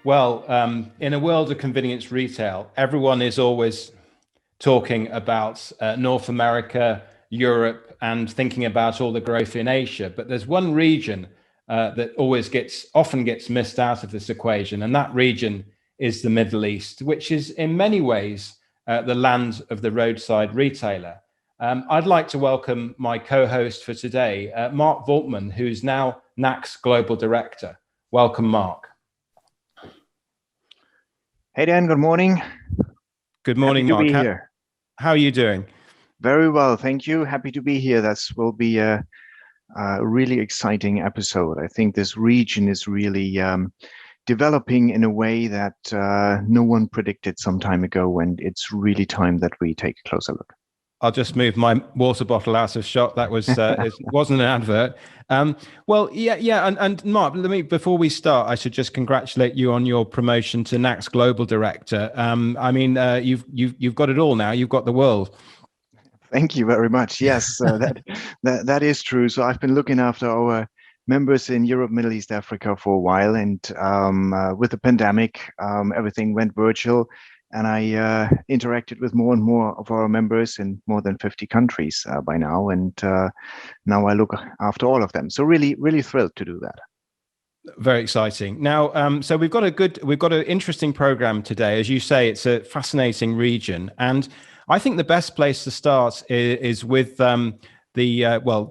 Well, in a world of convenience retail, everyone is always talking about North America, Europe, and thinking about all the growth in Asia. But there's one region that often gets missed out of this equation, and that region is the Middle East, which is in many ways the land of the roadside retailer. I'd like to welcome my co-host for today, Mark Voltman, who's now NAC's Global Director. Welcome, Mark. Hey Dan, good morning. Good morning, Happy to Mark. be here. How are you doing? Very well, thank you. Happy to be here. That will be a really exciting episode. I think this region is really developing in a way that no one predicted some time ago, and it's really time that we take a closer look. I'll just move my water bottle out of shot. That was it wasn't an advert. Well, yeah, and Mark, before we start, I should just congratulate you on your promotion to NAC's Global Director. I mean, you've got it all now. You've got the world. Thank you very much. Yes, that is true. So I've been looking after our members in Europe, Middle East, Africa for a while, and with the pandemic, everything went virtual. And I interacted with more and more of our members in more than 50 countries by now. And now I look after all of them. So really, really thrilled to do that. Very exciting. Now, so we've got an interesting program today. As you say, it's a fascinating region. And I think the best place to start is with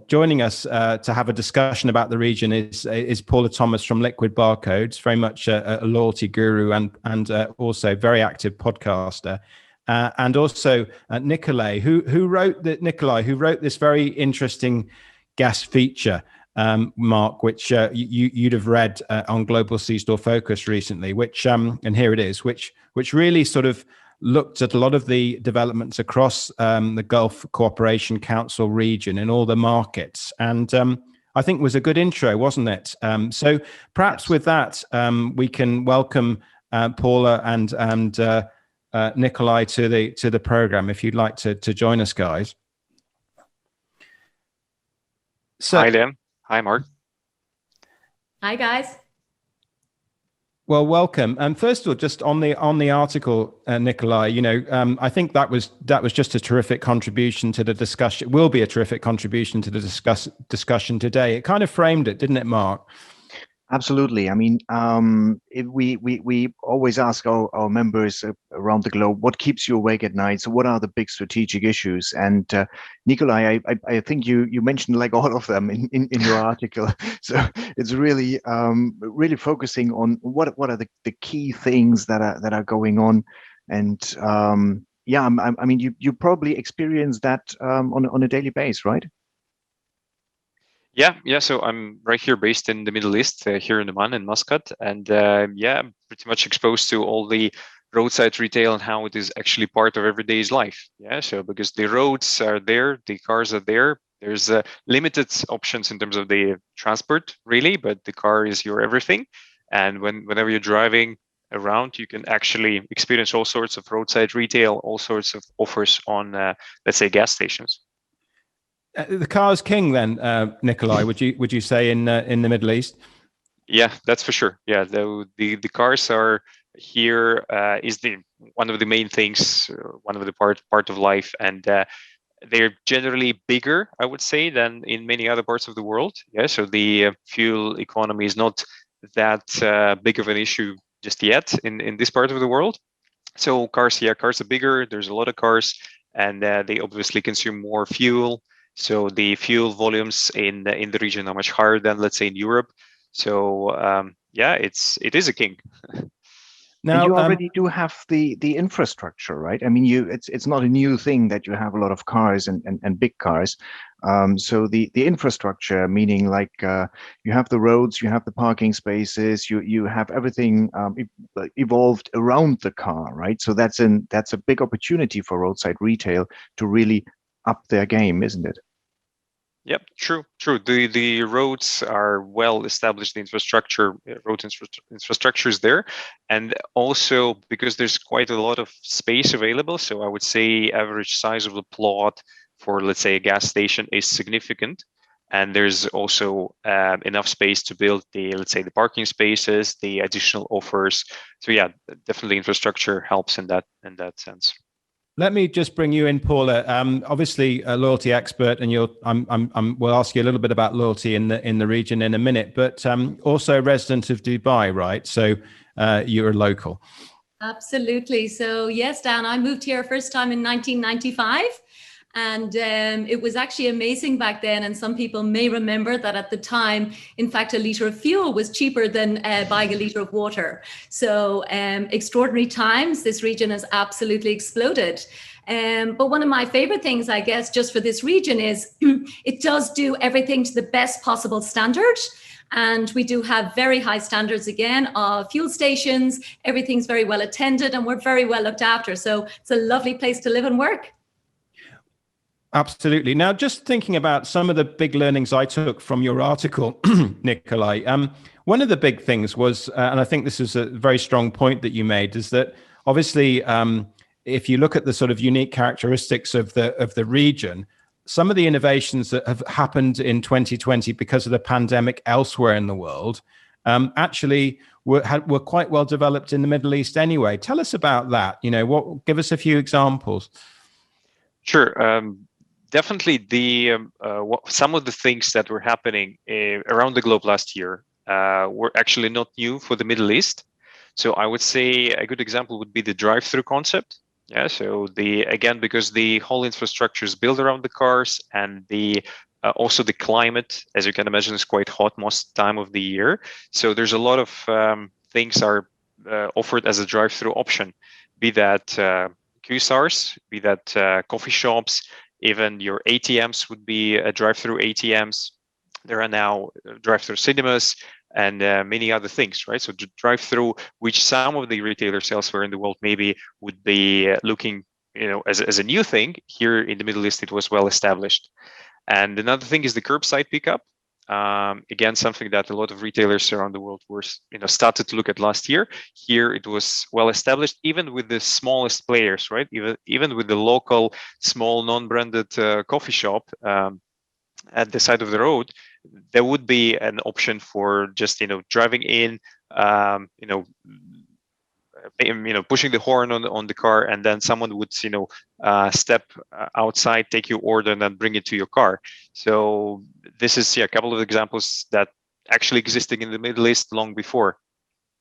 joining us to have a discussion about the region is Paula Thomas from Liquid Barcodes, very much a loyalty guru and also very active podcaster, and also Nikolai, who wrote this very interesting guest feature, Mark, which you'd have read on Global C-Store Focus recently, which and here it is, which really sort of looked at a lot of the developments across the Gulf Cooperation Council region in all the markets. And I think was a good intro, wasn't it? So perhaps with that, we can welcome Paula and Nikolai to the program, if you'd like to join us, guys. So, hi, Dan. Hi, Mark. Hi, guys. Well, welcome. And first of all, just on the article, Nikolai, I think that was just a terrific contribution to the discussion. It will be a terrific contribution to the discussion today. It kind of framed it, didn't it, Mark? Absolutely. I mean, we always ask our members around the globe, what keeps you awake at night? So what are the big strategic issues? And Nikolai, I think you mentioned like all of them in your article. So it's really really focusing on what are the key things that are going on. And yeah, I mean, you probably experience that on a daily basis, right? Yeah. So I'm right here, based in the Middle East, here in Oman, in Muscat, and I'm pretty much exposed to all the roadside retail and how it is actually part of everyday's life. Yeah. So because the roads are there, the cars are there. There's limited options in terms of the transport, really, but the car is your everything. And whenever you're driving around, you can actually experience all sorts of roadside retail, all sorts of offers on, let's say, gas stations. The car's king, then, Nikolai. Would you say in the Middle East? Yeah, that's for sure. Yeah, the cars are here is one of the main things, one of the part of life, and they're generally bigger, I would say, than in many other parts of the world. Yeah, so the fuel economy is not that big of an issue just yet in this part of the world. So cars are bigger. There's a lot of cars, and they obviously consume more fuel. So the fuel volumes in the region are much higher than, let's say, in Europe. So it is a king. Now you already do have the infrastructure, right? I mean, it's not a new thing that you have a lot of cars and big cars. So the infrastructure, meaning like you have the roads, you have the parking spaces, you have everything evolved around the car, right? So that's a big opportunity for roadside retail to really up their game, isn't it? Yep, true. The roads are well established. The infrastructure is there, and also because there's quite a lot of space available. So I would say average size of the plot for, let's say, a gas station is significant. and there's also enough space to build let's say the parking spaces, the additional offers. So yeah, definitely infrastructure helps in that sense. Let me just bring you in, Paula. Obviously, a loyalty expert, and we'll ask you a little bit about loyalty in the region in a minute. But also a resident of Dubai, right? So you're a local. Absolutely. So yes, Dan, I moved here first time in 1995. And it was actually amazing back then. And some people may remember that at the time, in fact, a litre of fuel was cheaper than buying a litre of water. So extraordinary times. This region has absolutely exploded. But one of my favorite things, I guess, just for this region is it does do everything to the best possible standard. And we do have very high standards, again, of fuel stations. Everything's very well attended and we're very well looked after. So it's a lovely place to live and work. Absolutely. Now, just thinking about some of the big learnings I took from your article, Nikolai, one of the big things was, and I think this is a very strong point that you made, is that obviously, if you look at the sort of unique characteristics of the region, some of the innovations that have happened in 2020 because of the pandemic elsewhere in the world actually were quite well developed in the Middle East anyway. Tell us about that. Give us a few examples. Sure. Definitely, some of the things that were happening around the globe last year were actually not new for the Middle East. So I would say a good example would be the drive-through concept. Yeah. So because the whole infrastructure is built around the cars, and also the climate, as you can imagine, is quite hot most time of the year. So there's a lot of things are offered as a drive-through option, be that QSRs, be that coffee shops. Even your ATMs would be drive-through ATMs. There are now drive-through cinemas and many other things, right? So drive-through, which some of the retailers elsewhere in the world maybe would be looking, as a new thing. Here in the Middle East, it was well established. And another thing is the curbside pickup. Again, something that a lot of retailers around the world were, started to look at last year. Here, it was well established, even with the smallest players, right? Even with the local, small, non-branded coffee shop at the side of the road, there would be an option for just, driving in, pushing the horn on the car, and then someone would step outside, take your order, and then bring it to your car. So this is a couple of examples that actually existed in the Middle East long before.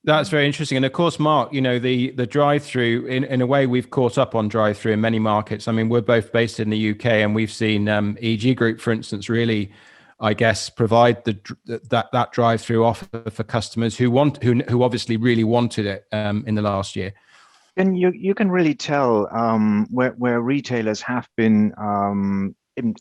That's very interesting. And of course, Mark, the drive-through, in a way, we've caught up on drive-through in many markets. I mean, we're both based in the UK, and we've seen EG Group, for instance, really, I guess, provide that drive-through offer for customers who obviously really wanted it in the last year. And you can really tell where retailers have been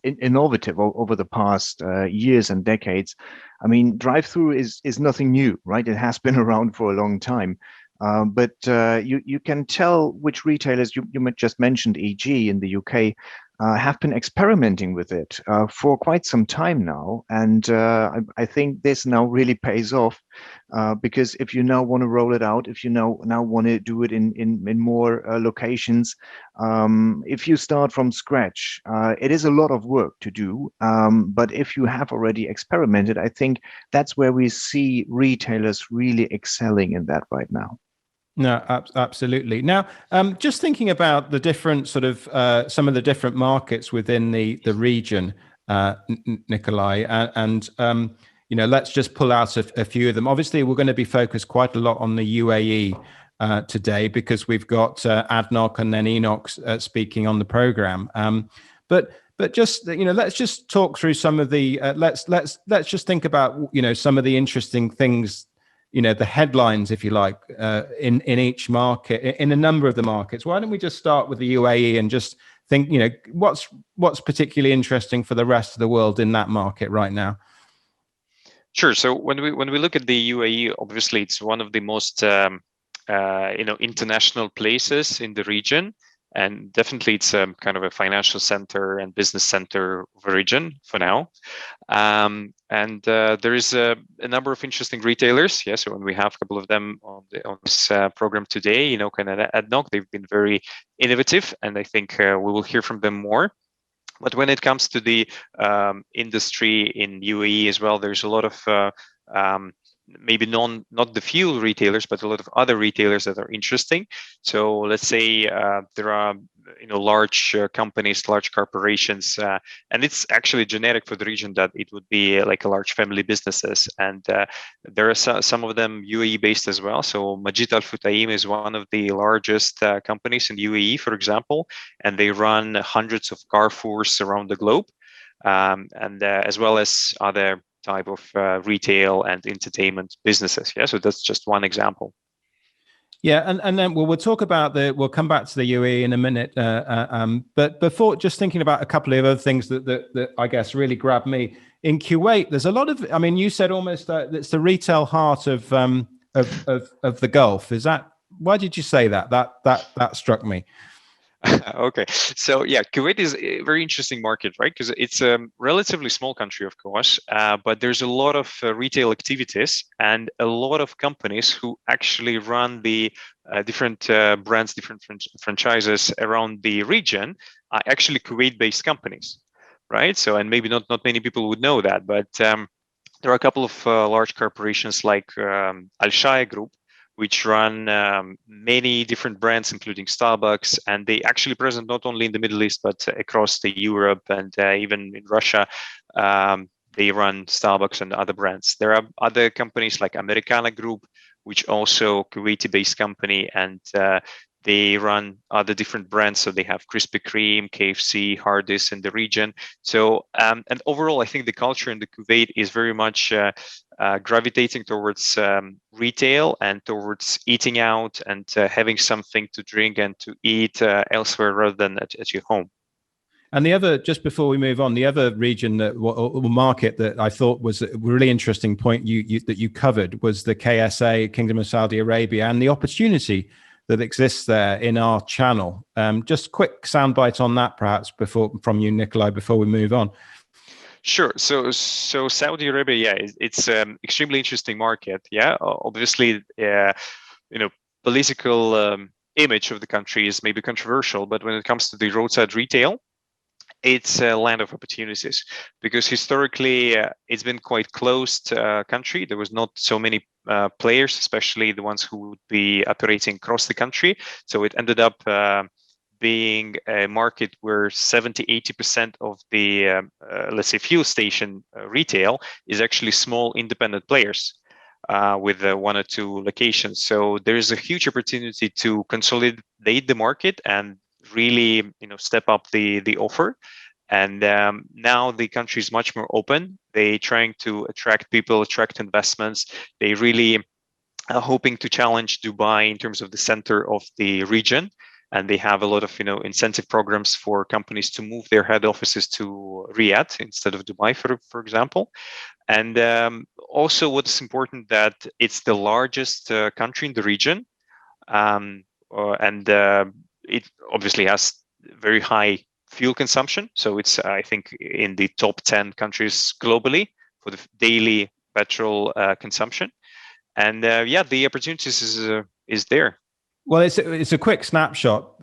innovative over the past years and decades. I mean, drive-through is nothing new, right? It has been around for a long time. But you can tell which retailers, you just mentioned EG in the UK, have been experimenting with it for quite some time now. And I think this now really pays off because if you now want to roll it out, if you now want to do it in more locations, if you start from scratch, it is a lot of work to do. But if you have already experimented, I think that's where we see retailers really excelling in that right now. No, absolutely. Now, just thinking about the different sort of some of the different markets within the region, Nikolai, and let's just pull out a few of them. Obviously, we're going to be focused quite a lot on the UAE today because we've got ADNOC and then ENOC speaking on the program. But just let's just talk through some of the let's just think about some of the interesting things. The headlines, if you like, in each market, in a number of the markets. Why don't we just start with the UAE and just think, what's particularly interesting for the rest of the world in that market right now? Sure. So when we look at the UAE, obviously it's one of the most international places in the region. And definitely it's kind of a financial center and business center of a region for now. And there is a number of interesting retailers. Yeah, so when we have a couple of them on this program today, kind of ADNOC, they've been very innovative, and I think we will hear from them more. But when it comes to the industry in UAE as well, there's a lot of maybe not the fuel retailers, but a lot of other retailers that are interesting. So let's say there are large companies, large corporations, and it's actually generic for the region that it would be like a large family businesses, and there are some of them UAE based as well. So Majid Al Futtaim is one of the largest companies in UAE, for example, and they run hundreds of Carrefours around the globe, and as well as other type of retail and entertainment businesses. Yeah, so that's just one example. Yeah, and then we'll talk about we'll come back to the UAE in a minute. But before, just thinking about a couple of other things that I guess really grabbed me in Kuwait. There's a lot of, I mean, you said almost it's the retail heart of the Gulf. Is that, why did you say that? That struck me. Okay, so yeah, Kuwait is a very interesting market, right? Because it's a relatively small country, of course, but there's a lot of retail activities and a lot of companies who actually run the different brands, different franchises around the region are actually Kuwait-based companies, right? So, and maybe not many people would know that, but there are a couple of large corporations like Al Shaya Group, which run many different brands, including Starbucks, and they actually present not only in the Middle East, but across the Europe and even in Russia. They run Starbucks and other brands. There are other companies like Americana Group, which also Kuwaiti-based company, and they run other different brands. So they have Krispy Kreme, KFC, Hardee's in the region. So, and overall, I think the culture in the Kuwait is very much gravitating towards retail and towards eating out and having something to drink and to eat elsewhere rather than at your home. And the other, just before we move on, the other region or market that I thought was a really interesting point that you covered was the KSA, Kingdom of Saudi Arabia, and the opportunity that exists there in our channel. Just quick soundbite on that, perhaps, from you, Nikolai, before we move on. Sure. So Saudi Arabia, yeah, it's extremely interesting market. Yeah, obviously, political image of the country is maybe controversial, but when it comes to the roadside retail, it's a land of opportunities because historically it's been quite closed country. There was not so many players, especially the ones who would be operating across the country. So it ended up being a market where 70-80% of the, let's say, fuel station retail is actually small independent players with one or two locations. So there's a huge opportunity to consolidate the market and really, step up the offer. And now the country is much more open. They're trying to attract people, attract investments. They really are hoping to challenge Dubai in terms of the center of the region. And they have a lot of, incentive programs for companies to move their head offices to Riyadh instead of Dubai, for example. And also what's important that it's the largest country in the region. It obviously has very high fuel consumption. So it's, I think, in the top 10 countries globally for the daily petrol consumption. And the opportunities is there. Well, it's a quick snapshot.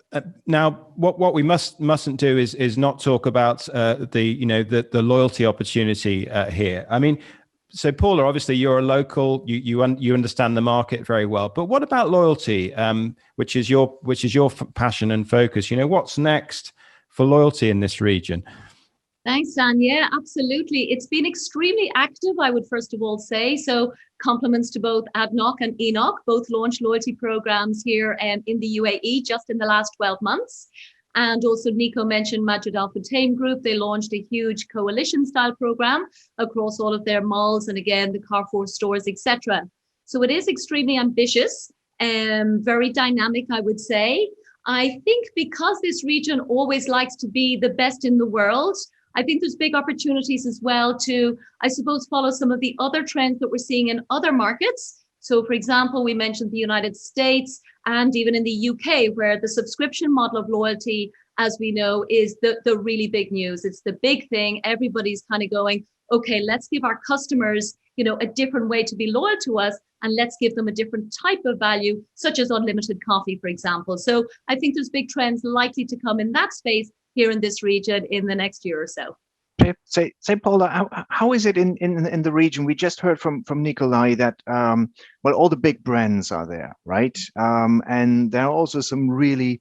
Now, what we mustn't do is not talk about the loyalty opportunity here. I mean, so Paula, obviously you're a local, you understand the market very well. But what about loyalty, which is your passion and focus? What's next for loyalty in this region? Thanks, Dan. Yeah, absolutely. It's been extremely active, I would first of all say. So compliments to both ADNOC and ENOC, both launched loyalty programs here in the UAE just in the last 12 months. And also Nico mentioned Majid Al Futtaim Group. They launched a huge coalition style program across all of their malls and again, the Carrefour stores, etc. So it is extremely ambitious and very dynamic, I would say. I think because this region always likes to be the best in the world, I think there's big opportunities as well to, I suppose, follow some of the other trends that we're seeing in other markets. So, for example, we mentioned the United States and even in the UK, where the subscription model of loyalty, as we know, is the really big news. It's the big thing. Everybody's kind of going, okay, let's give our customers, a different way to be loyal to us, and let's give them a different type of value, such as unlimited coffee, for example. So I think there's big trends likely to come in that space. here in this region in the next year or so. Say, Paula, how is it in the region? We just heard from Nikolai that well, all the big brands are there, right? And there are also some really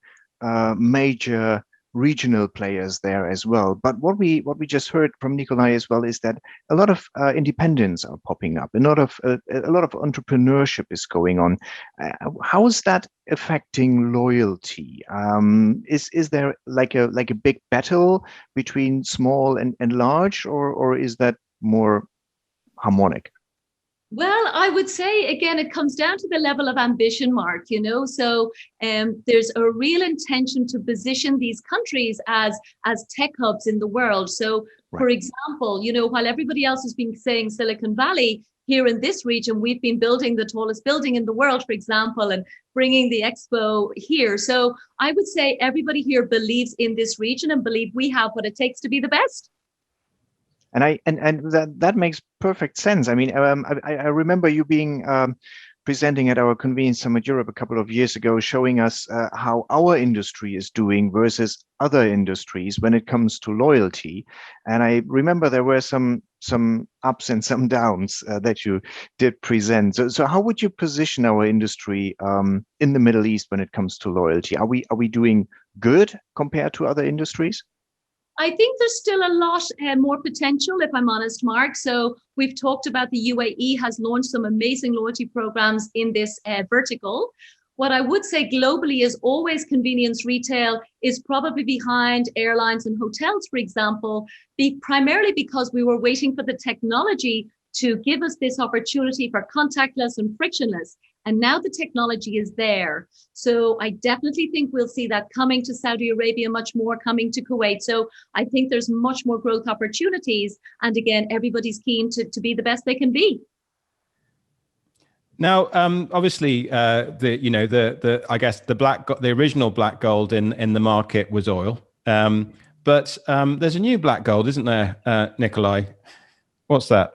major regional players there as well. But what we just heard from Nikolai as well is that a lot of independents are popping up. A lot of entrepreneurship is going on. How is that affecting loyalty? Is there like a big battle between small and large, or is that more harmonic? Well, I would say, again, it comes down to the level of ambition, Mark, you know, so there's a real intention to position these countries as tech hubs in the world. So, right. For example, you know, while everybody else has been saying Silicon Valley, here in this region, we've been building the tallest building in the world, for example, and bringing the expo here. So I would say everybody here believes in this region and believe we have what it takes to be the best. And that makes perfect sense. I mean, I remember you being presenting at our Convenience Summit Europe a couple of years ago, showing us how our industry is doing versus other industries when it comes to loyalty. And I remember there were some ups and some downs that you did present. So how would you position our industry in the Middle East when it comes to loyalty? Are we doing good compared to other industries? I think there's still a lot more potential, if I'm honest, Mark. So we've talked about the UAE has launched some amazing loyalty programs in this vertical. What I would say globally is always convenience retail is probably behind airlines and hotels, for example, primarily because we were waiting for the technology to give us this opportunity for contactless and frictionless. And now the technology is there. So I definitely think we'll see that coming to Saudi Arabia, much more coming to Kuwait. So I think there's much more growth opportunities. And again, everybody's keen to be the best they can be. Now, obviously, I guess the original black gold in the market was oil. But there's a new black gold, isn't there, Nikolai? What's that?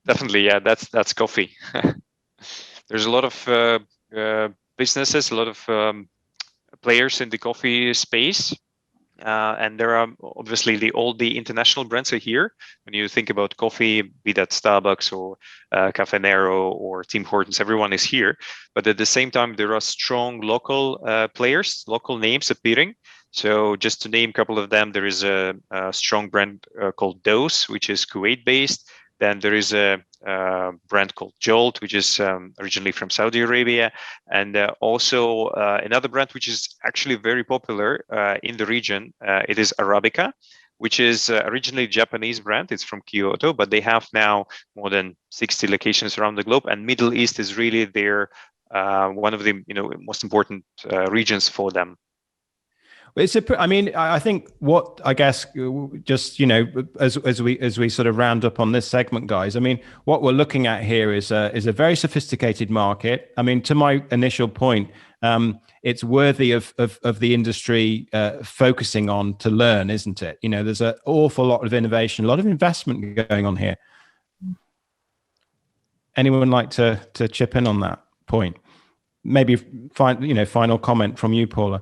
Definitely, yeah, that's coffee. There's a lot of businesses, a lot of players in the coffee space, and there are obviously all the international brands are here. When you think about coffee, be that Starbucks or Cafe Nero or Tim Hortons, everyone is here. But at the same time, there are strong local players, local names appearing. So just to name a couple of them, there is a strong brand called Dose, which is Kuwait-based. Then there is a brand called Jolt, which is originally from Saudi Arabia. And also another brand, which is actually very popular in the region. It is Arabica, which is originally a Japanese brand. It's from Kyoto, but they have now more than 60 locations around the globe. And Middle East is really their one of the most important regions for them. I think what I guess just as we sort of round up on this segment, guys. I mean, what we're looking at here is a very sophisticated market. I mean, to my initial point, it's worthy of the industry focusing on to learn, isn't it? There's an awful lot of innovation, a lot of investment going on here. Anyone like to chip in on that point? Maybe final comment from you, Paula.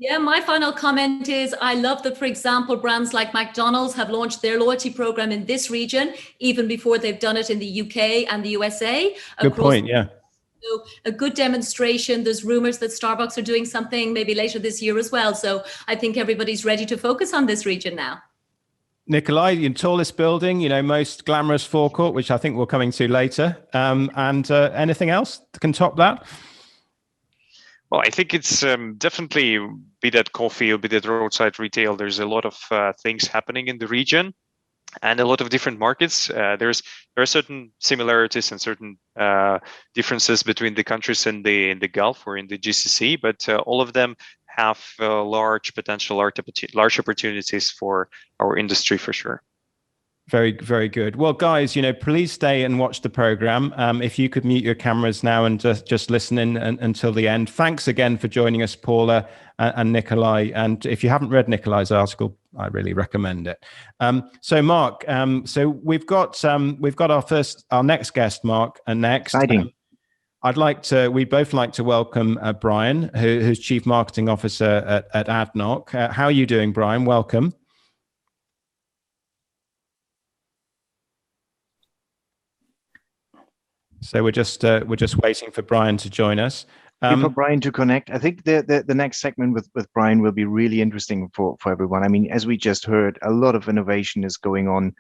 Yeah, my final comment is I love that, for example, brands like McDonald's have launched their loyalty program in this region, even before they've done it in the UK and the USA. Good point, yeah. So a good demonstration. There's rumors that Starbucks are doing something maybe later this year as well. So I think everybody's ready to focus on this region now. Nikolai, your tallest building, most glamorous forecourt, which I think we're coming to later. And anything else that can top that? Well, I think it's definitely, be that coffee or be that roadside retail, there's a lot of things happening in the region and a lot of different markets. There are certain similarities and certain differences between the countries in the Gulf or in the GCC, but all of them have large potential, large opportunities for our industry for sure. Very, very good. Well, guys, please stay and watch the program. If you could mute your cameras now and just listen in until the end. Thanks again for joining us, Paula and Nikolai. And if you haven't read Nikolai's article, I really recommend it. So, Mark, so we've got our next guest, Mark, next. Exciting. we'd both like to welcome Brian, who's Chief Marketing Officer at ADNOC. How are you doing, Brian? Welcome. So we're just waiting for Brian to join us. For Brian to connect, I think the next segment with Brian will be really interesting for everyone. I mean, as we just heard, a lot of innovation is going on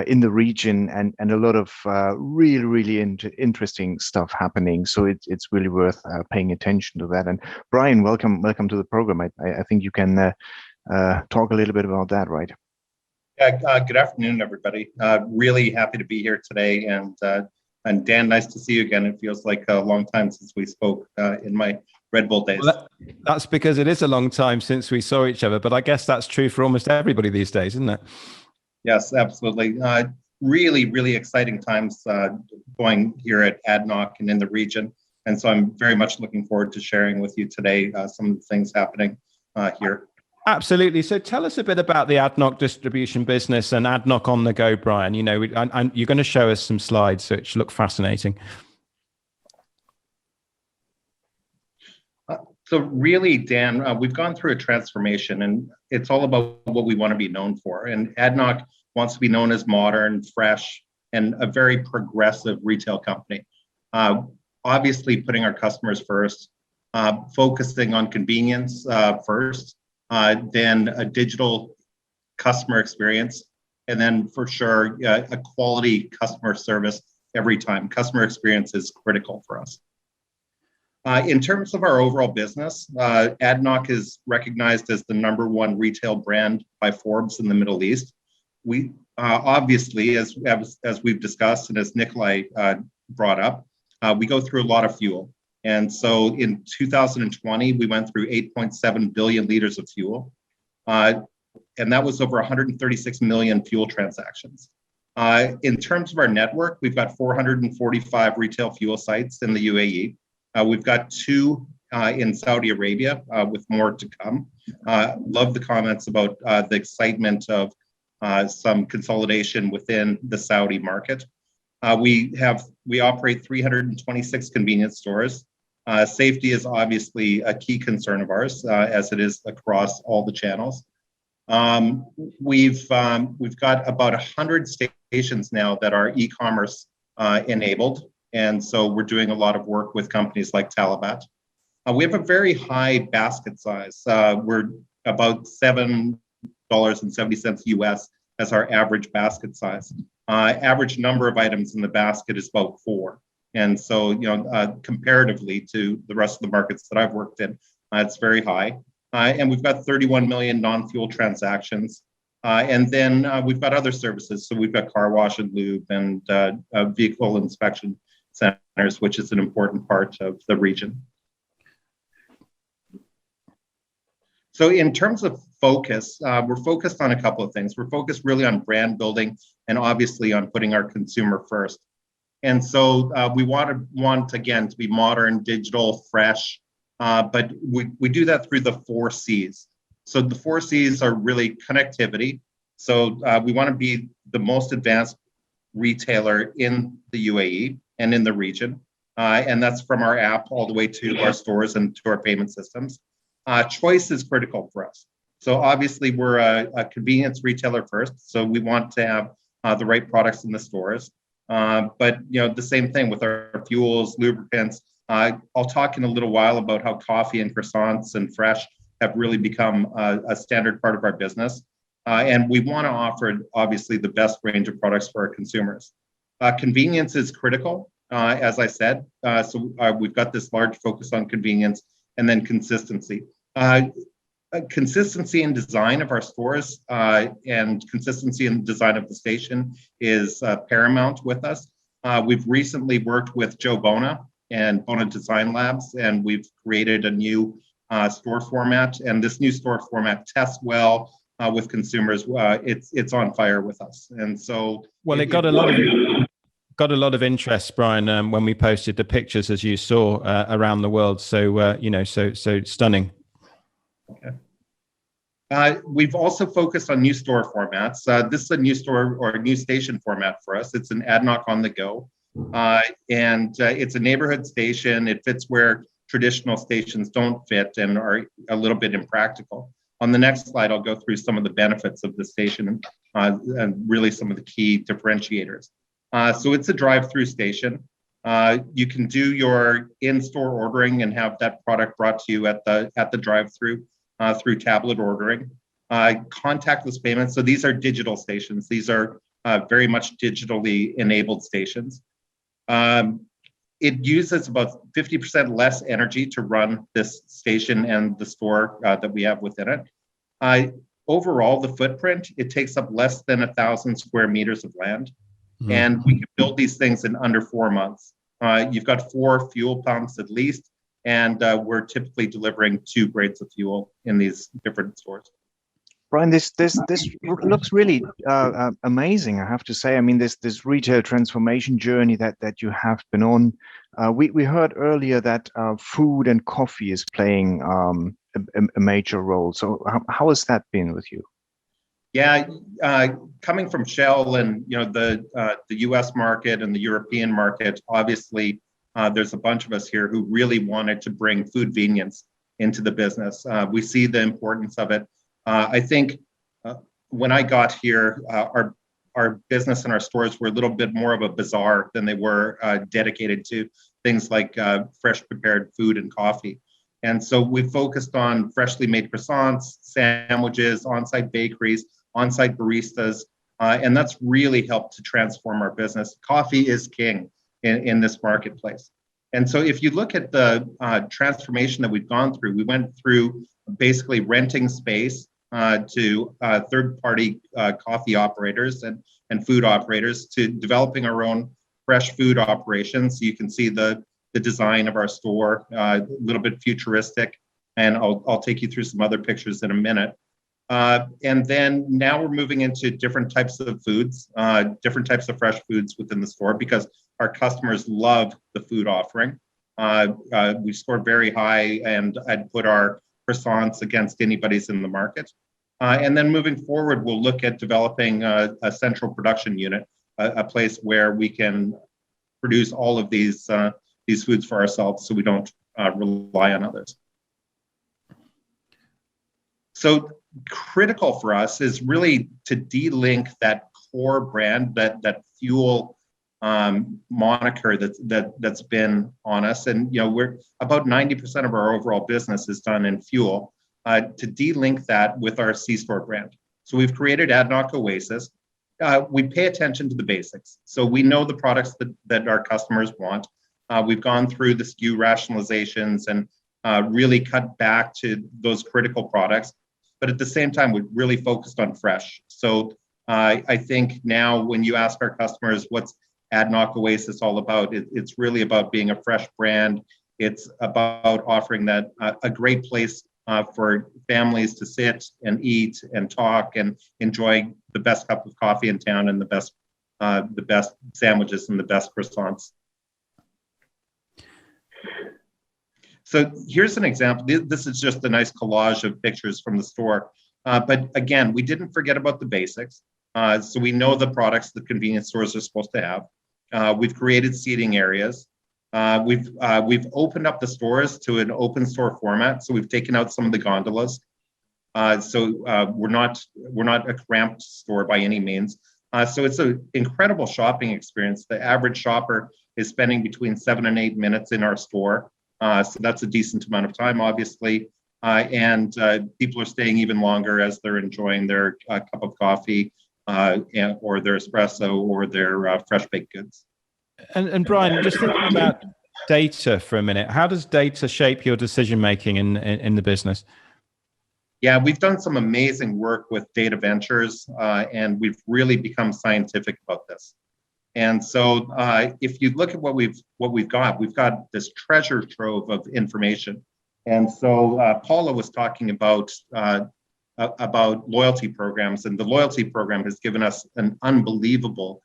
in the region, and a lot of really interesting stuff happening. So it's really worth paying attention to that. And Brian, welcome to the program. I think you can talk a little bit about that, right? Yeah. Good afternoon, everybody. Really happy to be here today, and Dan, nice to see you again. It feels like a long time since we spoke in my Red Bull days. Well, that's because it is a long time since we saw each other, but I guess that's true for almost everybody these days, isn't it? Yes, absolutely. Really exciting times going here at ADNOC and in the region. And so I'm very much looking forward to sharing with you today some of the things happening here. Absolutely. So tell us a bit about the ADNOC distribution business and ADNOC On The Go, Brian. You know, you're going to show us some slides which look fascinating. So really, Dan, we've gone through a transformation, and it's all about what we want to be known for. And ADNOC wants to be known as modern, fresh, and a very progressive retail company. Obviously, putting our customers first, focusing on convenience first, then a digital customer experience, and then for sure a quality customer service every time. Customer experience is critical for us. In terms of our overall business, ADNOC is recognized as the #1 retail brand by Forbes in the Middle East. We obviously, as we've discussed and as Nikolai brought up, we go through a lot of fuel. And so in 2020, we went through 8.7 billion liters of fuel. And that was over 136 million fuel transactions. In terms of our network, we've got 445 retail fuel sites in the UAE. We've got 2 in Saudi Arabia with more to come. Love the comments about the excitement of some consolidation within the Saudi market. We operate 326 convenience stores. Safety is obviously a key concern of ours, as it is across all the channels. We've got about 100 stations now that are e-commerce enabled, and so we're doing a lot of work with companies like Talabat. We have a very high basket size. We're about $7.70 US as our average basket size. Average number of items in the basket is about 4. And so, comparatively to the rest of the markets that I've worked in, it's very high. And we've got 31 million non-fuel transactions. And then we've got other services. So we've got car wash and lube and vehicle inspection centers, which is an important part of the region. So in terms of focus, we're focused on a couple of things. We're focused really on brand building and obviously on putting our consumer first. And so we want again to be modern, digital, fresh, but we do that through the 4 C's. So the 4 C's are really connectivity. So we want to be the most advanced retailer in the UAE and in the region. And that's from our app all the way to our stores and to our payment systems. Choice is critical for us. So obviously we're a convenience retailer first. So we want to have the right products in the stores. But the same thing with our fuels, lubricants. I'll talk in a little while about how coffee and croissants and fresh have really become a standard part of our business. And we want to offer obviously the best range of products for our consumers. Convenience is critical, as I said. So we've got this large focus on convenience and then consistency. Consistency in design of our stores and consistency in design of the station is paramount with us. We've recently worked with Joe Bona and Bona Design Labs, and we've created a new store format. And this new store format tests well with consumers. It's on fire with us. And so, well, it got a lot of interest, Brian, when we posted the pictures, as you saw, around the world. So so stunning. Okay. We've also focused on new store formats. This is a new store or a new station format for us. It's an ADNOC On The Go. It's a neighborhood station. It fits where traditional stations don't fit and are a little bit impractical. On the next slide, I'll go through some of the benefits of the station and really some of the key differentiators. So it's a drive-through station. You can do your in-store ordering and have that product brought to you at the drive-through through tablet ordering. Contactless payments. So these are digital stations. These are very much digitally enabled stations. It uses about 50% less energy to run this station and the store that we have within it. Overall, the footprint, it takes up less than 1,000 square meters of land. And we can build these things in under 4 months. You've got 4 fuel pumps at least, and we're typically delivering 2 grades of fuel in these different stores. Brian, this looks really amazing, I have to say. I mean, this retail transformation journey that you have been on. We heard earlier that food and coffee is playing a major role. So how has that been with you? Yeah, coming from Shell and the U.S. market and the European market, obviously there's a bunch of us here who really wanted to bring food convenience into the business. We see the importance of it. I think when I got here, our business and our stores were a little bit more of a bazaar than they were dedicated to things like fresh prepared food and coffee. And so we focused on freshly made croissants, sandwiches, on-site bakeries, on-site baristas, and that's really helped to transform our business. Coffee is king in this marketplace. And so if you look at the transformation that we've gone through, we went through basically renting space to third-party coffee operators and food operators, to developing our own fresh food operations. So you can see the design of our store, a little bit futuristic, and I'll take you through some other pictures in a minute. And then now we're moving into different types of foods, different types of fresh foods within the store, because our customers love the food offering. We score very high, and I'd put our croissants against anybody's in the market. And then moving forward, we'll look at developing a central production unit, a place where we can produce all of these foods for ourselves, so we don't rely on others. So critical for us is really to de-link that core brand, that fuel moniker that's been on us. And we're about 90% of our overall business is done in fuel, to de-link that with our C-store brand. So we've created ADNOC Oasis. We pay attention to the basics. So we know the products that our customers want. We've gone through the SKU rationalizations and really cut back to those critical products. But at the same time, we've really focused on fresh. So I think now when you ask our customers, what's ADNOC Oasis all about, it's really about being a fresh brand. It's about offering that a great place for families to sit and eat and talk and enjoy the best cup of coffee in town and the best sandwiches and the best croissants. So here's an example. This is just a nice collage of pictures from the store. But again, we didn't forget about the basics. So we know the products that convenience stores are supposed to have. We've created seating areas. We've opened up the stores to an open store format. So we've taken out some of the gondolas. So we're not a cramped store by any means. So it's an incredible shopping experience. The average shopper is spending between 7 and 8 minutes in our store. So that's a decent amount of time, obviously. And people are staying even longer as they're enjoying their cup of coffee or their espresso or their fresh baked goods. And Brian, just thinking about data for a minute, how does data shape your decision making in the business? Yeah, we've done some amazing work with data ventures, and we've really become scientific about this. And so if you look at what we've got this treasure trove of information. And so Paula was talking about loyalty programs, and the loyalty program has given us an unbelievable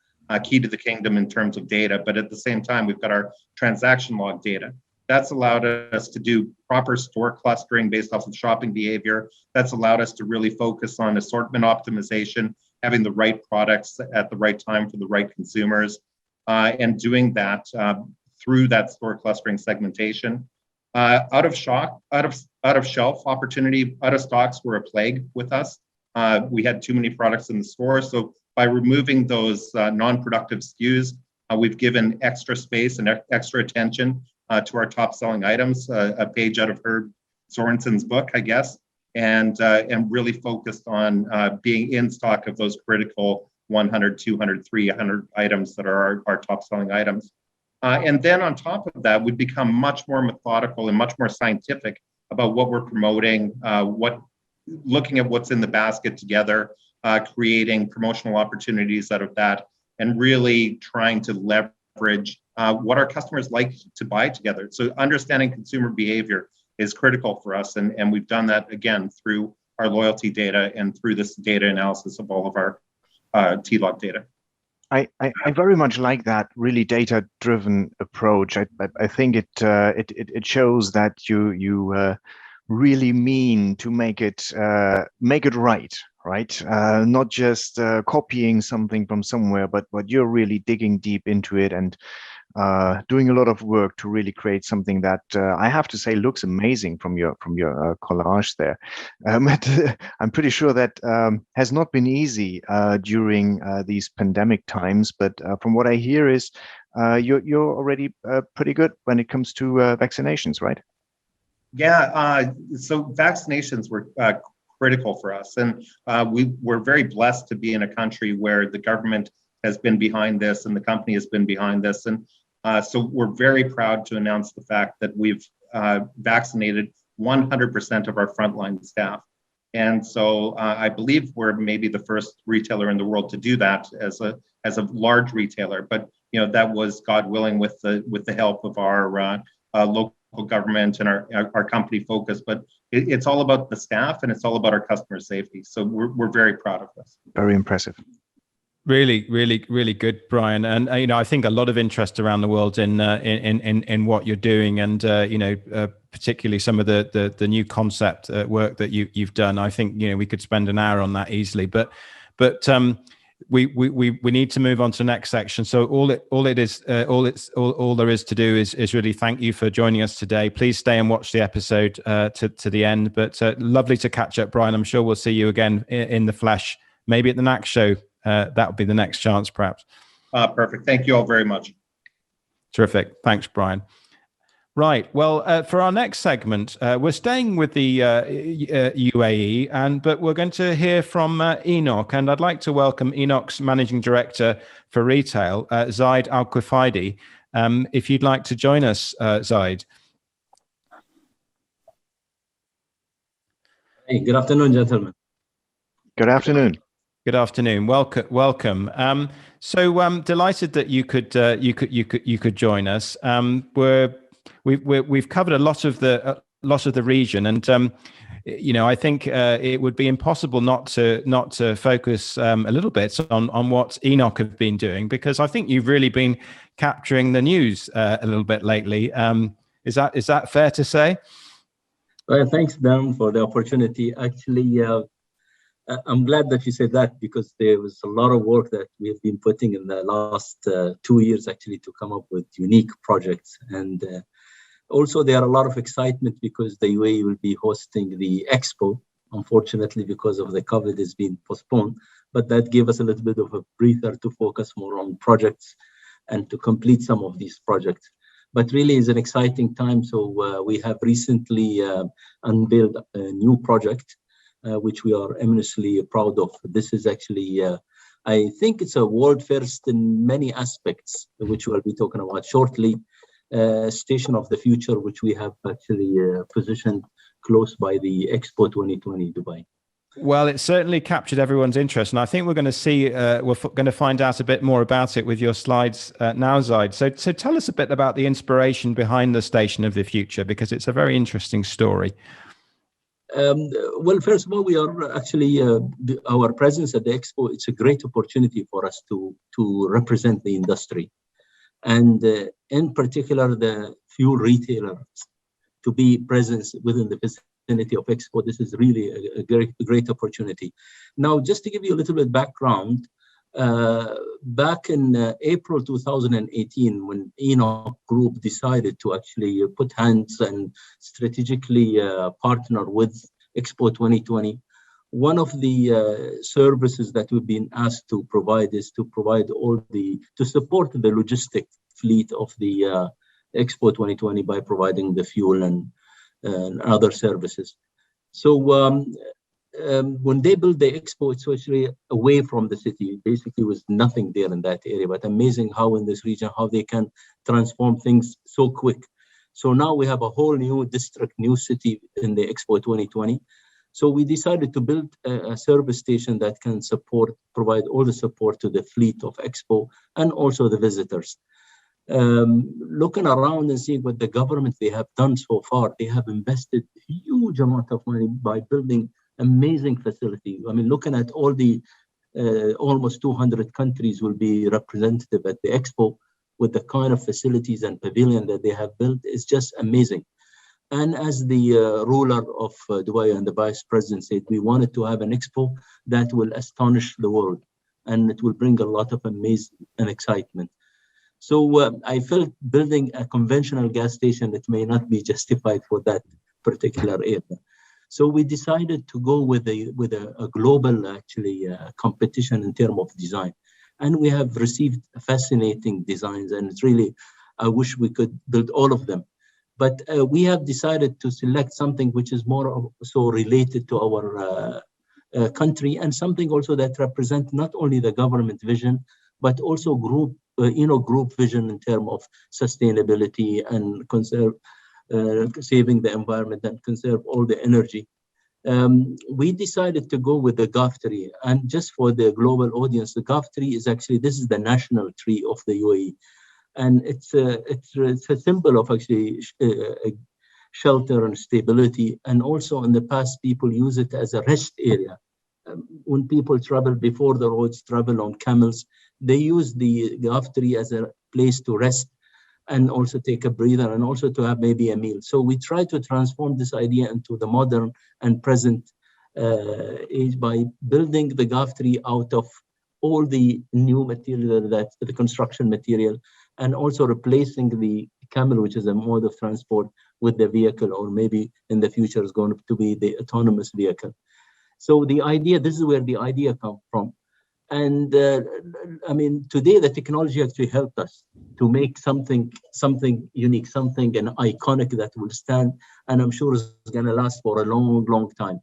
key to the kingdom in terms of data. But at the same time, we've got our transaction log data. That's allowed us to do proper store clustering based off of shopping behavior. That's allowed us to really focus on assortment optimization, having the right products at the right time for the right consumers. and doing that through that store clustering segmentation. Out of shelf opportunity, out of stocks were a plague with us. We had too many products in the store. So by removing those non-productive SKUs, we've given extra space and extra attention to our top selling items, a page out of Herb Sorensen's book, I guess, and really focused on being in stock of those critical 100, 200, 300 items that are our top selling items. And then on top of that, we've become much more methodical and much more scientific about what we're promoting, looking at what's in the basket together, creating promotional opportunities out of that, and really trying to leverage what our customers like to buy together. So understanding consumer behavior is critical for us. And we've done that, again, through our loyalty data and through this data analysis of all of our T-log data. I very much like that really data-driven approach. I think it shows that you really mean to make it right? Not just copying something from somewhere, but you're really digging deep into it and doing a lot of work to really create something that I have to say looks amazing from your collage there. I'm pretty sure that has not been easy during these pandemic times, but from what I hear is you're already pretty good when it comes to vaccinations, right? Yeah, so vaccinations were critical for us, and we're very blessed to be in a country where the government has been behind this and the company has been behind this, and so we're very proud to announce the fact that we've vaccinated 100% of our frontline staff. And so I believe we're maybe the first retailer in the world to do that as a large retailer. But that was, God willing, with the help of our local government and our company focus. But it's all about the staff and it's all about our customer safety. So we're very proud of this. Very impressive. Really, really, really good, Brian. And I think a lot of interest around the world in what you're doing, and particularly some of the new concept work that you've done. I think we could spend an hour on that easily, but we need to move on to the next section. So all there is to do is really thank you for joining us today. Please stay and watch the episode to the end. But lovely to catch up, Brian. I'm sure we'll see you again in the flesh, maybe at the next show. That would be the next chance, perhaps. Perfect. Thank you all very much. Terrific. Thanks, Brian. Right. Well, for our next segment, we're staying with the UAE, but we're going to hear from ENOC, and I'd like to welcome ENOC's Managing Director for Retail, Zaid AlQufaidi. If you'd like to join us, Zaid. Hey, good afternoon, gentlemen. Good afternoon. Good afternoon. Welcome. So delighted that you could join us. We've covered a lot of the region, and I think it would be impossible not to focus a little bit on what ENOC have been doing, because I think you've really been capturing the news a little bit lately. Is that fair to say? Well, thanks, Dan, for the opportunity. Actually, I'm glad that you said that, because there was a lot of work that we have been putting in the last 2 years actually to come up with unique projects. And also there are a lot of excitement because the UAE will be hosting the Expo. Unfortunately, because of the COVID, it's been postponed, but that gave us a little bit of a breather to focus more on projects and to complete some of these projects. But really it's an exciting time. So we have recently unveiled a new project, which we are eminently proud of. This is actually, I think it's a world first in many aspects, which we'll be talking about shortly. Station of the Future, which we have actually positioned close by the Expo 2020 Dubai. Well, it certainly captured everyone's interest, and I think we're going to see, we're going to find out a bit more about it with your slides now, Zaid. So tell us a bit about the inspiration behind the Station of the Future, because it's a very interesting story. Well, first of all, we are actually, our presence at the Expo, it's a great opportunity for us to represent the industry. And in particular, the fuel retailers to be present within the vicinity of Expo. This is really a great opportunity. Now, just to give you a little bit background, Back in April 2018, when ENOC Group decided to actually put hands and strategically partner with Expo 2020, one of the services that we've been asked to provide is to provide to support the logistic fleet of the Expo 2020 by providing the fuel and other services. So when they built the Expo, it's actually away from the city. Basically, was nothing there in that area, but amazing how in this region, how they can transform things so quick. So now we have a whole new district, new city in the Expo 2020. So we decided to build a service station that can provide all the support to the fleet of Expo and also the visitors. Looking around and seeing what the government they have done so far, they have invested huge amount of money by building amazing facility. I mean, looking at all the almost 200 countries will be representative at the Expo with the kind of facilities and pavilion that they have built is just amazing. And as the ruler of Dubai and the vice president said, we wanted to have an Expo that will astonish the world and it will bring a lot of amazement and excitement. So I felt building a conventional gas station that may not be justified for that particular area. So we decided to go with a global actually competition in terms of design. And we have received fascinating designs, and it's really, I wish we could build all of them. But we have decided to select something which is more so related to our country, and something also that represents not only the government vision, but also group vision in terms of sustainability and saving the environment and conserve all the energy. We decided to go with the Gulf tree, and just for the global audience, the Gulf tree is actually, this is the national tree of the UAE. And it's a symbol of actually shelter and stability. And also in the past, people use it as a rest area. When people travel before the roads travel on camels, they use the Gulf tree as a place to rest and also take a breather and also to have maybe a meal. So we try to transform this idea into the modern and present age by building the Gulf tree out of all the new material, that's the construction material, and also replacing the camel, which is a mode of transport, with the vehicle, or maybe in the future is going to be the autonomous vehicle. So the idea, this is where the idea comes from. And I mean, today the technology actually helped us to make something unique, something and iconic that will stand, and I'm sure it's going to last for a long, long time.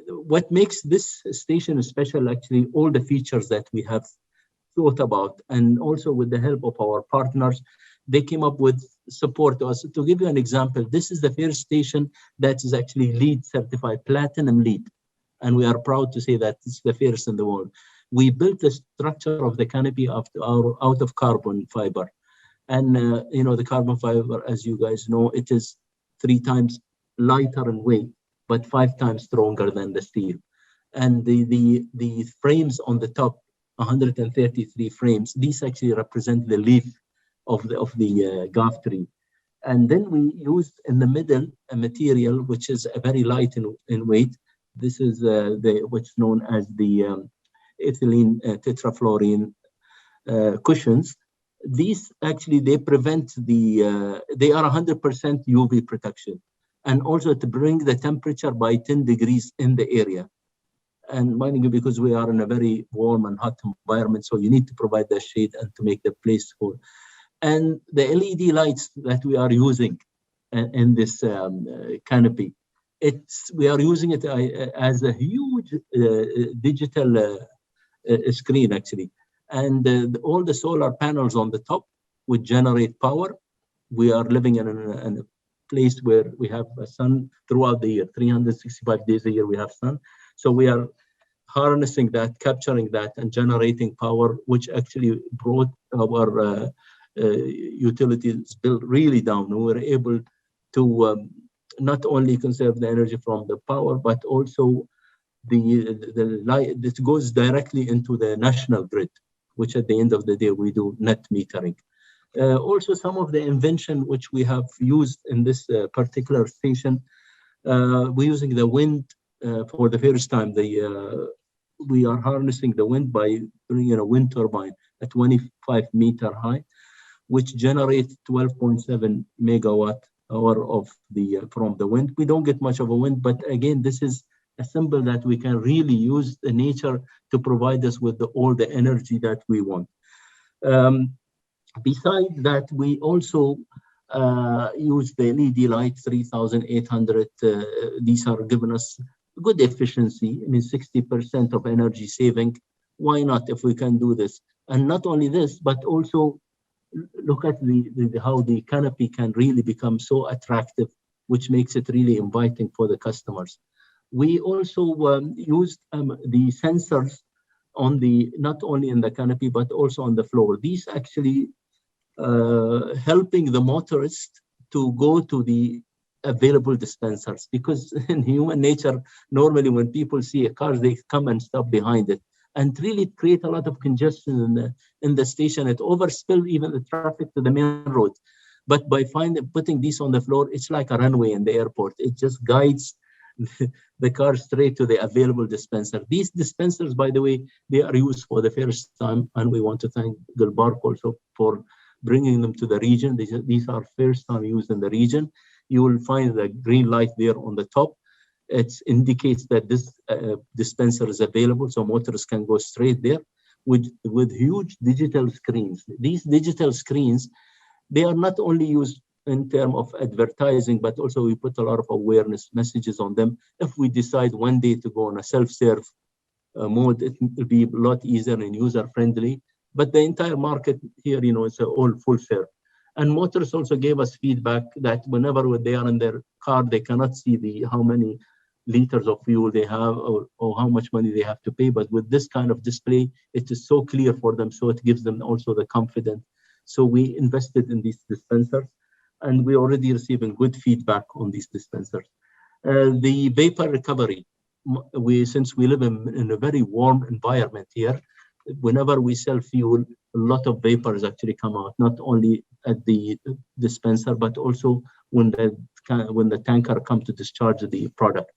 What makes this station special, actually, all the features that we have thought about, and also with the help of our partners, they came up with support to us. To give you an example, this is the first station that is actually LEED certified, platinum LEED. And we are proud to say that it's the first in the world. We built the structure of the canopy out of carbon fiber. And, the carbon fiber, as you guys know, it is 3 times lighter in weight, but 5 times stronger than the steel. And the frames on the top, 133 frames, these actually represent the leaf of the Gulf tree. And then we used in the middle a material which is very light in weight. This is what's known as the ethylene tetrafluorine cushions. These actually, they prevent they are 100% UV protection, and also to bring the temperature by 10 degrees in the area. And mind you, because we are in a very warm and hot environment, so you need to provide the shade and to make the place cool. And the LED lights that we are using in this canopy, we are using it as a huge digital screen, actually. And all the solar panels on the top would generate power. We are living in a place where we have a sun throughout the year, 365 days a year we have sun. So we are harnessing that, capturing that, and generating power, which actually brought our utilities bill really down. We were able to not only conserve the energy from the power, but also the light that goes directly into the national grid, which at the end of the day, we do net metering. Also, some of the invention which we have used in this particular station, we're using the wind for the first time. we are harnessing the wind by bringing a wind turbine at 25-meter high, which generates 12.7 megawatt hour of the from the wind. We don't get much of a wind, but again, this is a symbol that we can really use the nature to provide us with all the energy that we want. Besides that, we also use the LED light 3800. These are giving us good efficiency. I mean, 60% of energy saving. Why not if we can do this? And not only this, but also look at how the canopy can really become so attractive, which makes it really inviting for the customers. We also used the sensors on not only in the canopy, but also on the floor. These actually helping the motorist to go to the available dispensers, because in human nature, normally when people see a car, they come and stop behind it, and really create a lot of congestion in the station. It overspill even the traffic to the main road. But by putting these on the floor, it's like a runway in the airport. It just guides the car straight to the available dispenser. These dispensers, by the way, they are used for the first time, and we want to thank Gulbark also for bringing them to the region. These are first time used in the region. You will find the green light there on the top. It indicates that this dispenser is available, so motorists can go straight there with huge digital screens. These digital screens, they are not only used in terms of advertising, but also we put a lot of awareness messages on them. If we decide one day to go on a self-serve mode, it will be a lot easier and user-friendly. But the entire market here, it's all full serve. And motorists also gave us feedback that whenever they are in their car, they cannot see how many liters of fuel they have or how much money they have to pay. But with this kind of display, it is so clear for them. So it gives them also the confidence. So we invested in these dispensers, and we're already receiving good feedback on these dispensers. The vapor recovery, since we live in a very warm environment here, whenever we sell fuel, a lot of vapors actually come out, not only at the dispenser, but also when the tanker comes to discharge the product.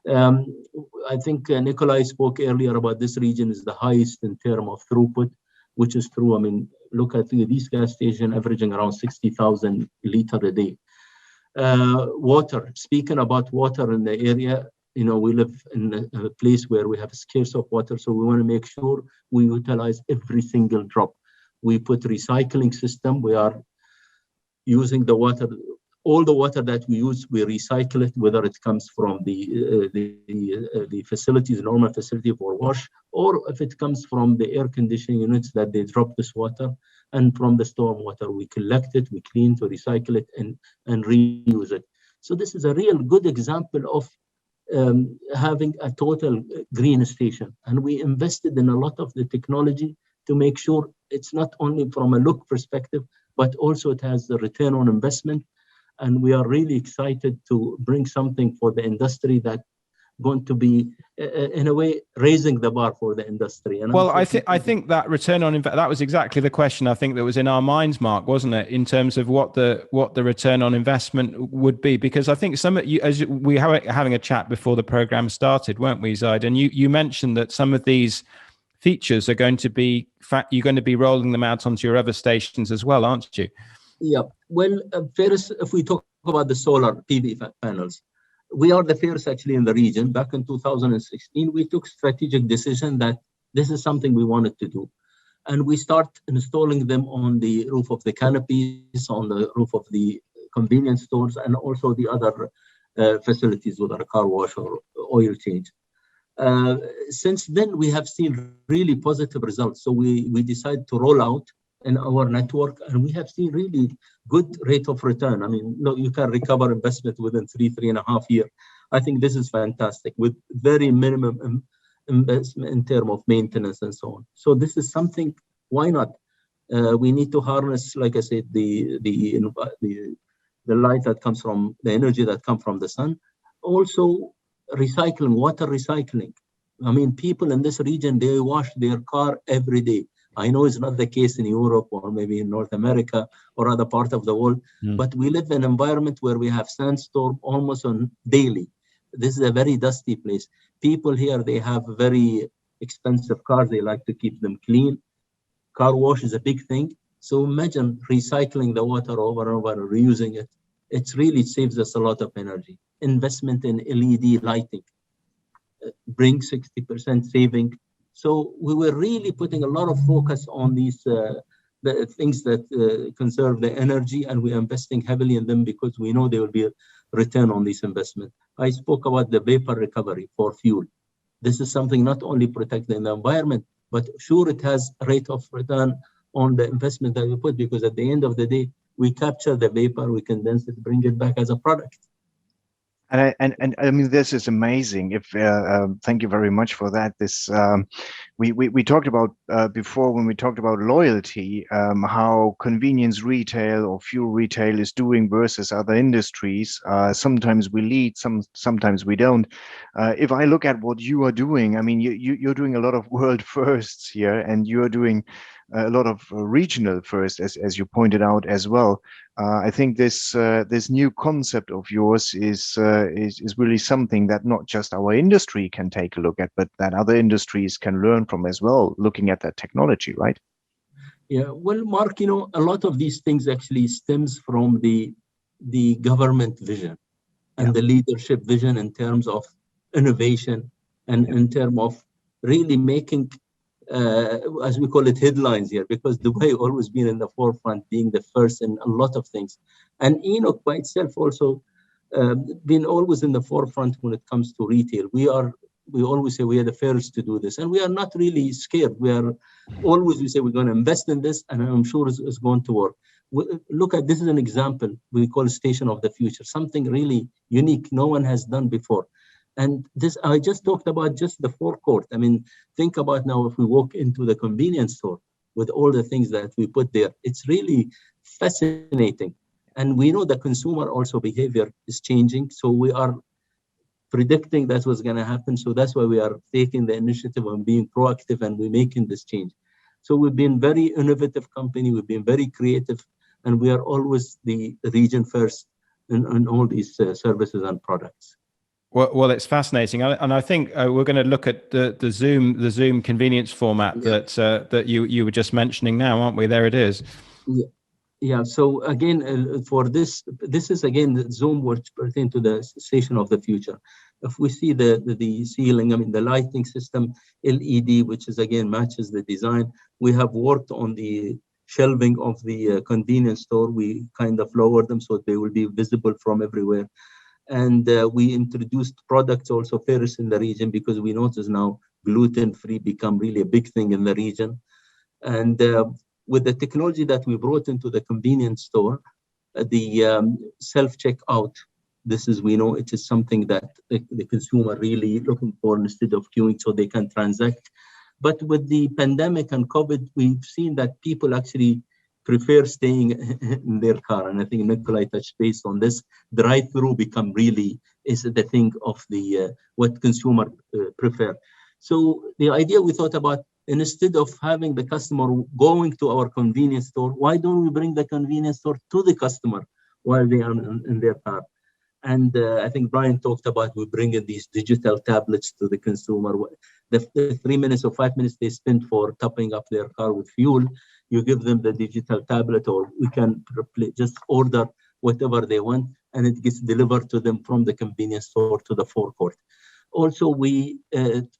I think Nikolai spoke earlier about this region is the highest in terms of throughput, which is true. I mean, look at these gas stations averaging around 60,000 liters a day. Water, speaking about water in the area, we live in a place where we have scarce of water, so we want to make sure we utilize every single drop. We put recycling system. We are using the water. All the water that we use, we recycle it, whether it comes from the facilities, normal facility for wash, or if it comes from the air conditioning units that they drop this water, and from the storm water, we collect it, we clean to recycle it and reuse it. So this is a real good example of having a total green station. And we invested in a lot of the technology to make sure it's not only from a look perspective, but also it has the return on investment. And we are really excited to bring something for the industry that going to be, in a way, raising the bar for the industry. And well, I think that return on investment, that was exactly the question I think that was in our minds, Mark, wasn't it? In terms of what the return on investment would be, because I think some of you, as we were having a chat before the program started, weren't we, Zaid? And you mentioned that some of these features are going to be, you're going to be rolling them out onto your other stations as well, aren't you? Yeah. Well, first, if we talk about the solar PV panels, we are the first actually in the region. Back in 2016, we took strategic decision that this is something we wanted to do. And we start installing them on the roof of the canopies, on the roof of the convenience stores, and also the other facilities, whether a car wash or oil change. Since then, we have seen really positive results. So we decided to roll out in our network, and we have seen really good rate of return. I mean, you can recover investment within 3.5 years. I think this is fantastic with very minimum investment in terms of maintenance and so on. So this is something, why not? We need to harness, like I said, the light that comes from the energy that comes from the sun. Also, recycling, water recycling. I mean, people in this region, they wash their car every day. I know it's not the case in Europe or maybe in North America or other part of the world, but we live in an environment where we have sandstorm almost on daily. This is a very dusty place. People here, they have very expensive cars. They like to keep them clean. Car wash is a big thing. So imagine recycling the water over and over and reusing it. It really saves us a lot of energy. Investment in LED lighting brings 60% saving. So we were really putting a lot of focus on these the things that conserve the energy, and we're investing heavily in them because we know there will be a return on this investment. I spoke about the vapor recovery for fuel. This is something not only protecting the environment, but sure, it has a rate of return on the investment that we put, because at the end of the day, we capture the vapor, we condense it, bring it back as a product. And I mean, this is amazing. If thank you very much for that. This we talked about before when we talked about loyalty, how convenience retail or fuel retail is doing versus other industries. Sometimes we lead, sometimes we don't. If I look at what you are doing, I mean, you're doing a lot of world firsts here, and you are doing a lot of regional first, as you pointed out as well. I think this new concept of yours is really something that not just our industry can take a look at, but that other industries can learn from as well, looking at that technology, right? Yeah, well, Mark, a lot of these things actually stems from the government vision and the leadership vision in terms of innovation and in terms of really making as we call it, headlines here, because Dubai always been in the forefront, being the first in a lot of things. And ENOC by itself also been always in the forefront when it comes to retail. We always say we are the first to do this, and we are not really scared. We say we're going to invest in this, and I'm sure it's going to work. Look at this is an example we call Station of the Future, something really unique, no one has done before. And this, I just talked about just the forecourt. I mean, think about now if we walk into the convenience store with all the things that we put there, it's really fascinating. And we know the consumer also behavior is changing. So we are predicting that's what's going to happen. So that's why we are taking the initiative and being proactive, and we're making this change. So we've been very innovative company. We've been very creative, and we are always the region first in all these services and products. Well, it's fascinating, and I think we're going to look at the Zoom convenience format that you were just mentioning now, aren't we? There it is. Yeah. So again, for this is again the Zoom, which pertain to the Station of the Future. If we see the ceiling, I mean the lighting system, LED, which is again matches the design. We have worked on the shelving of the convenience store. We kind of lowered them so they will be visible from everywhere. And we introduced products also first in the region, because we notice now gluten-free become really a big thing in the region. And with the technology that we brought into the convenience store, the self-checkout, we know it is something that the consumer really looking for instead of queuing so they can transact. But with the pandemic and COVID, we've seen that people actually prefer staying in their car. And I think Nikolai touched base on this. Drive-through become really is the thing of the what consumer prefer. So the idea we thought about, instead of having the customer going to our convenience store, why don't we bring the convenience store to the customer while they are in their car? And I think Brian talked about we bringing these digital tablets to the consumer. The 3 minutes or 5 minutes they spend for topping up their car with fuel, you give them the digital tablet, or we can just order whatever they want, and it gets delivered to them from the convenience store to the forecourt. Also, we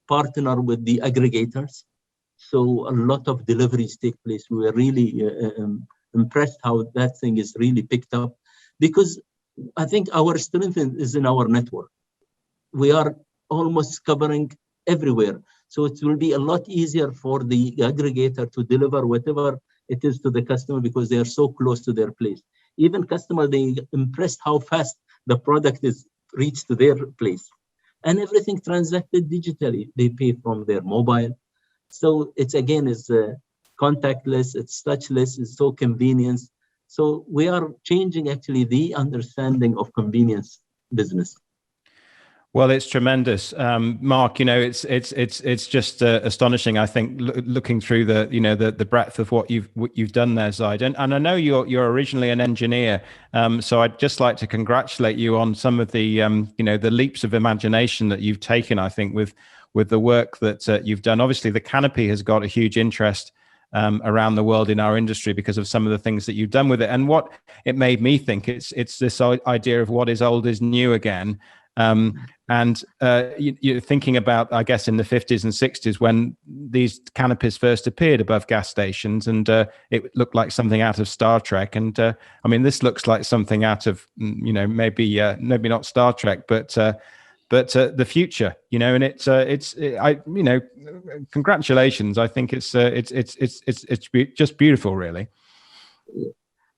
partner with the aggregators. So a lot of deliveries take place. We were really impressed how that thing is really picked up, because I think our strength is in our network. We are almost covering everywhere. So it will be a lot easier for the aggregator to deliver whatever it is to the customer, because they are so close to their place. Even customers, they impressed how fast the product is reached to their place. And everything transacted digitally. They pay from their mobile. So it's again is contactless, it's touchless, it's so convenient. So we are changing actually the understanding of convenience business. Well, it's tremendous, Mark. It's just astonishing. I think looking through the breadth of what you've done there, Zaid. And I know you're originally an engineer, so I'd just like to congratulate you on some of the the leaps of imagination that you've taken. I think with the work that you've done. Obviously, the canopy has got a huge interest around the world in our industry because of some of the things that you've done with it. And what it made me think, it's this idea of what is old is new again. You're thinking about, I guess, in the 50s and 60s when these canopies first appeared above gas stations, and it looked like something out of Star Trek. And I mean, this looks like something out of, maybe not Star Trek, but the future, and congratulations. I think it's just beautiful, really.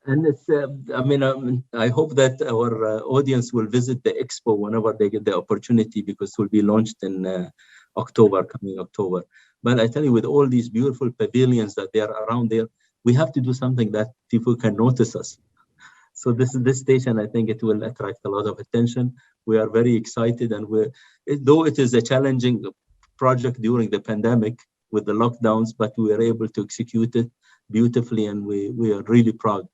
And it's, I hope that our audience will visit the expo whenever they get the opportunity, because it will be launched in coming October. But I tell you, with all these beautiful pavilions that they are around there, we have to do something that people can notice us. So this station, I think it will attract a lot of attention. We are very excited, and though it is a challenging project during the pandemic with the lockdowns, but we are able to execute it beautifully, and we are really proud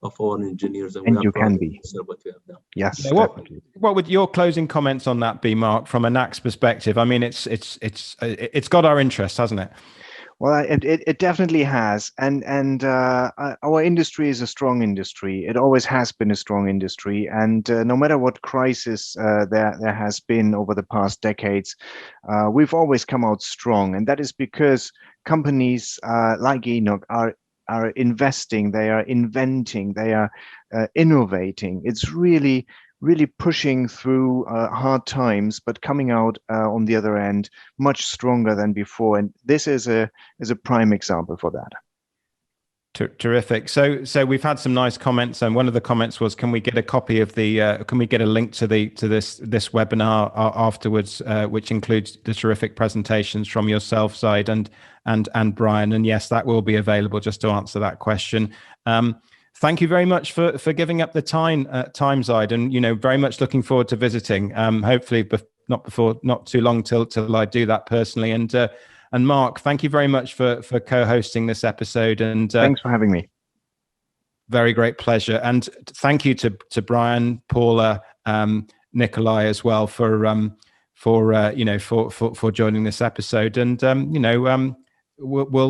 of our engineers, and you can be. What we have done. Yes. Yeah, what would your closing comments on that be, Mark, from a NAC's perspective? I mean, it's got our interest, hasn't it? Well, it definitely has, and our industry is a strong industry. It always has been a strong industry, and no matter what crisis there has been over the past decades, we've always come out strong, and that is because companies like ENOC are investing, they are inventing, they are innovating. It's really pushing through hard times, but coming out on the other end much stronger than before. And this is a prime example for that. Terrific. So we've had some nice comments, and one of the comments was, can we get a copy of can we get a link to this webinar afterwards, which includes the terrific presentations from yourself, Zaid, and Brian? And yes, that will be available, just to answer that question. Thank you very much for giving up the time, Zaid, and very much looking forward to visiting. Hopefully, not too long till I do that personally. And Mark, thank you very much for co-hosting this episode. And thanks for having me. Very great pleasure. And thank you to Brian, Paula, Nikolai as well for joining this episode. And we'll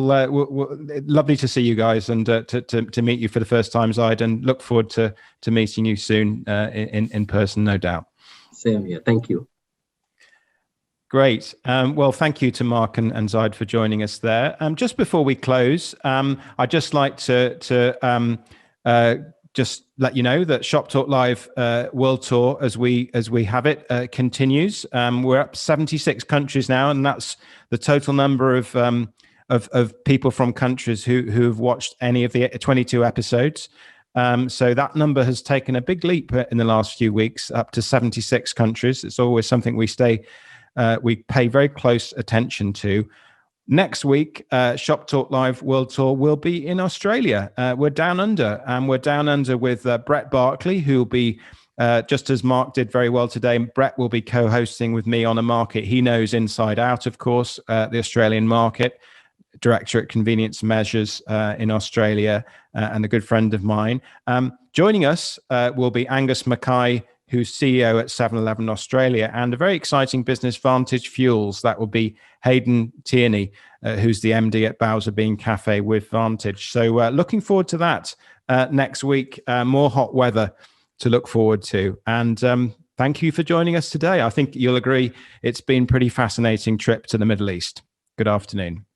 lovely to see you guys, and to meet you for the first time, Zaid, and look forward to meeting you soon in person, no doubt. Same here. Thank you. Great. Well, thank you to Mark and Zaid for joining us there. Just before we close, I'd just like to just let you know that Shop Talk Live World Tour, as we have it, continues. We're up 76 countries now, and that's the total number of people from countries who have watched any of the 22 episodes. So that number has taken a big leap in the last few weeks, up to 76 countries. It's always something we pay very close attention to. Next week, Shop Talk Live World Tour will be in Australia. We're down under, and we're down under with Brett Barkley, who will be, just as Mark did very well today, Brett will be co-hosting with me on a market he knows inside out, of course, the Australian market. Director at Convenience Measures in Australia, and a good friend of mine. Joining us will be Angus Mackay, who's CEO at 7-Eleven Australia, and a very exciting business, Vantage Fuels. That will be Hayden Tierney, who's the MD at Bowser Bean Cafe with Vantage. So looking forward to that next week. More hot weather to look forward to. And thank you for joining us today. I think you'll agree it's been a pretty fascinating trip to the Middle East. Good afternoon.